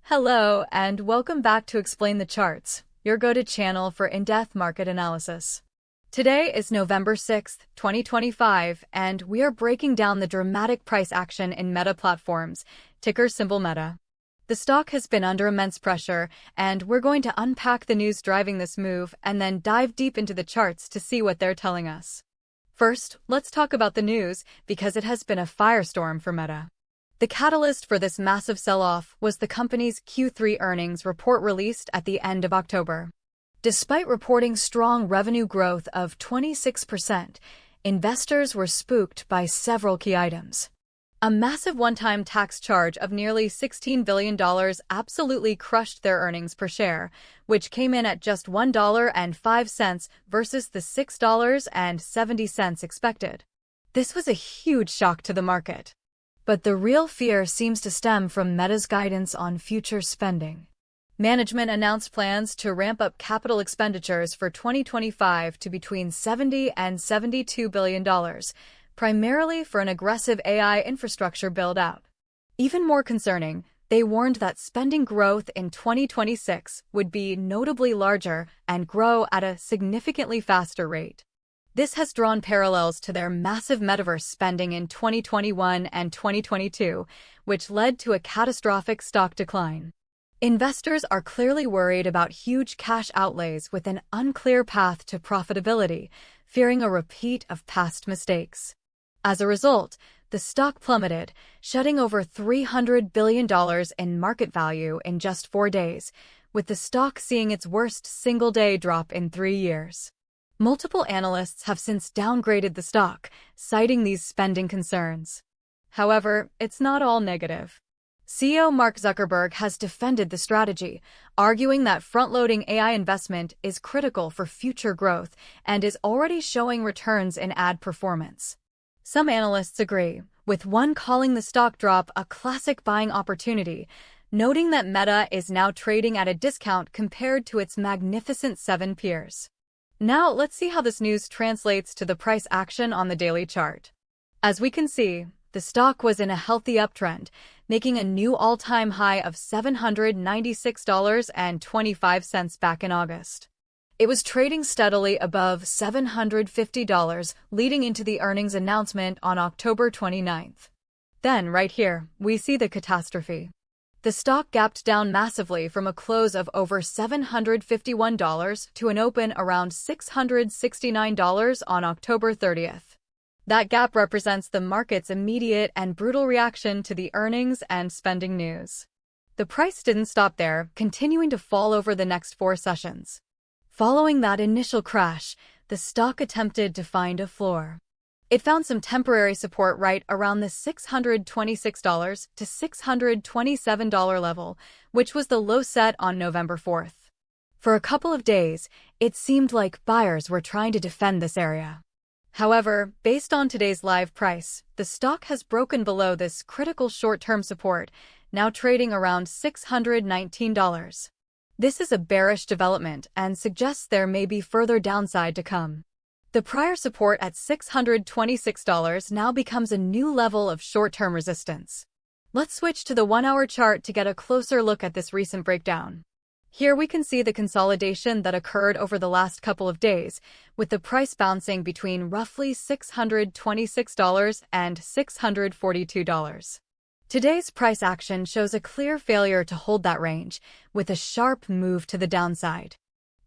Hello, and welcome back to Explain the Charts, your go-to channel for in-depth market analysis. Today is November 6th, 2025, and we are breaking down the dramatic price action in Meta Platforms, ticker symbol Meta. The stock has been under immense pressure, and we're going to unpack the news driving this move and then dive deep into the charts to see what they're telling us. First, let's talk about the news, because it has been a firestorm for Meta. The catalyst for this massive sell-off was the company's Q3 earnings report released at the end of October. Despite reporting strong revenue growth of 26%, investors were spooked by several key items. A massive one-time tax charge of nearly $16 billion absolutely crushed their earnings per share, which came in at just $1.05 versus the $6.70 expected. This was a huge shock to the market. But the real fear seems to stem from Meta's guidance on future spending. Management announced plans to ramp up capital expenditures for 2025 to between $70 and $72 billion, primarily for an aggressive AI infrastructure build-out. Even more concerning, they warned that spending growth in 2026 would be notably larger and grow at a significantly faster rate. This has drawn parallels to their massive metaverse spending in 2021 and 2022, which led to a catastrophic stock decline. Investors are clearly worried about huge cash outlays with an unclear path to profitability, fearing a repeat of past mistakes. As a result, the stock plummeted, shedding over $300 billion in market value in just 4 days, with the stock seeing its worst single-day drop in 3 years. Multiple analysts have since downgraded the stock, citing these spending concerns. However, it's not all negative. CEO Mark Zuckerberg has defended the strategy, arguing that front-loading AI investment is critical for future growth and is already showing returns in ad performance. Some analysts agree, with one calling the stock drop a classic buying opportunity, noting that Meta is now trading at a discount compared to its Magnificent Seven peers. Now, let's see how this news translates to the price action on the daily chart. As we can see, the stock was in a healthy uptrend, making a new all-time high of $796.25 back in August. It was trading steadily above $750, leading into the earnings announcement on October 29th. Then, right here, we see the catastrophe. The stock gapped down massively from a close of over $751 to an open around $669 on October 30th. That gap represents the market's immediate and brutal reaction to the earnings and spending news. The price didn't stop there, continuing to fall over the next 4 sessions. Following that initial crash, the stock attempted to find a floor. It found some temporary support right around the $626 to $627 level, which was the low set on November 4th. For a couple of days, it seemed like buyers were trying to defend this area. However, based on today's live price, the stock has broken below this critical short-term support, now trading around $619. This is a bearish development and suggests there may be further downside to come. The prior support at $626 now becomes a new level of short-term resistance. Let's switch to the 1-hour chart to get a closer look at this recent breakdown. Here we can see the consolidation that occurred over the last couple of days, with the price bouncing between roughly $626 and $642. Today's price action shows a clear failure to hold that range, with a sharp move to the downside.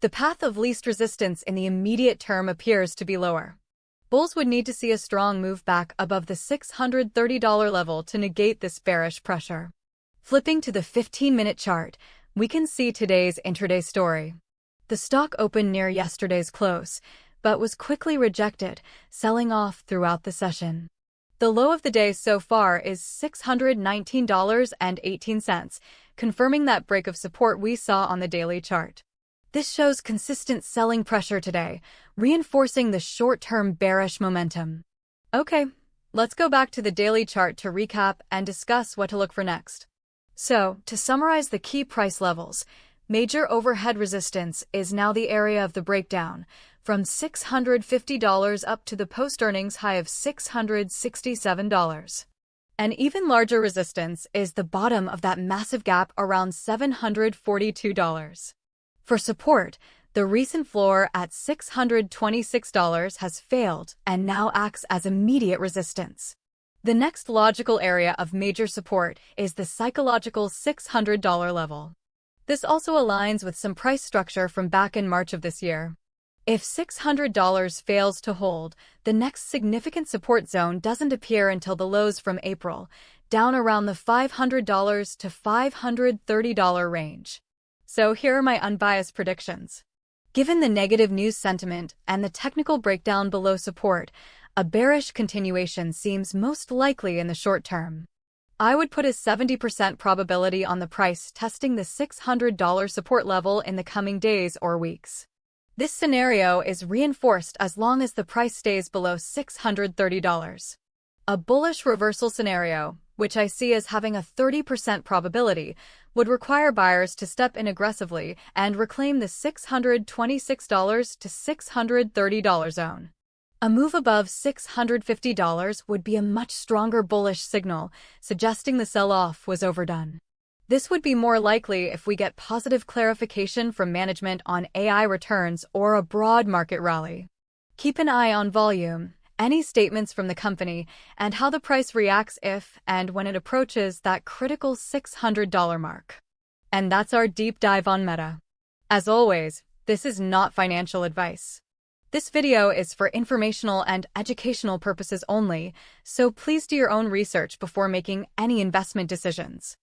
The path of least resistance in the immediate term appears to be lower. Bulls would need to see a strong move back above the $630 level to negate this bearish pressure. Flipping to the 15-minute chart, we can see today's intraday story. The stock opened near yesterday's close, but was quickly rejected, selling off throughout the session. The low of the day so far is $619.18, confirming that break of support we saw on the daily chart. This shows consistent selling pressure today, reinforcing the short-term bearish momentum. Okay, let's go back to the daily chart to recap and discuss what to look for next. So, to summarize the key price levels, major overhead resistance is now the area of the breakdown, from $650 up to the post-earnings high of $667. An even larger resistance is the bottom of that massive gap around $742. For support, the recent floor at $626 has failed and now acts as immediate resistance. The next logical area of major support is the psychological $600 level. This also aligns with some price structure from back in March of this year. If $600 fails to hold, the next significant support zone doesn't appear until the lows from April, down around the $500 to $530 range. So here are my unbiased predictions. Given the negative news sentiment and the technical breakdown below support, a bearish continuation seems most likely in the short term. I would put a 70% probability on the price testing the $600 support level in the coming days or weeks. This scenario is reinforced as long as the price stays below $630. A bullish reversal scenario, which I see as having a 30% probability, would require buyers to step in aggressively and reclaim the $626 to $630 zone. A move above $650 would be a much stronger bullish signal, suggesting the sell-off was overdone. This would be more likely if we get positive clarification from management on AI returns or a broad market rally. Keep an eye on volume, any statements from the company, and how the price reacts if and when it approaches that critical $600 mark. And that's our deep dive on Meta. As always, this is not financial advice. This video is for informational and educational purposes only, so please do your own research before making any investment decisions.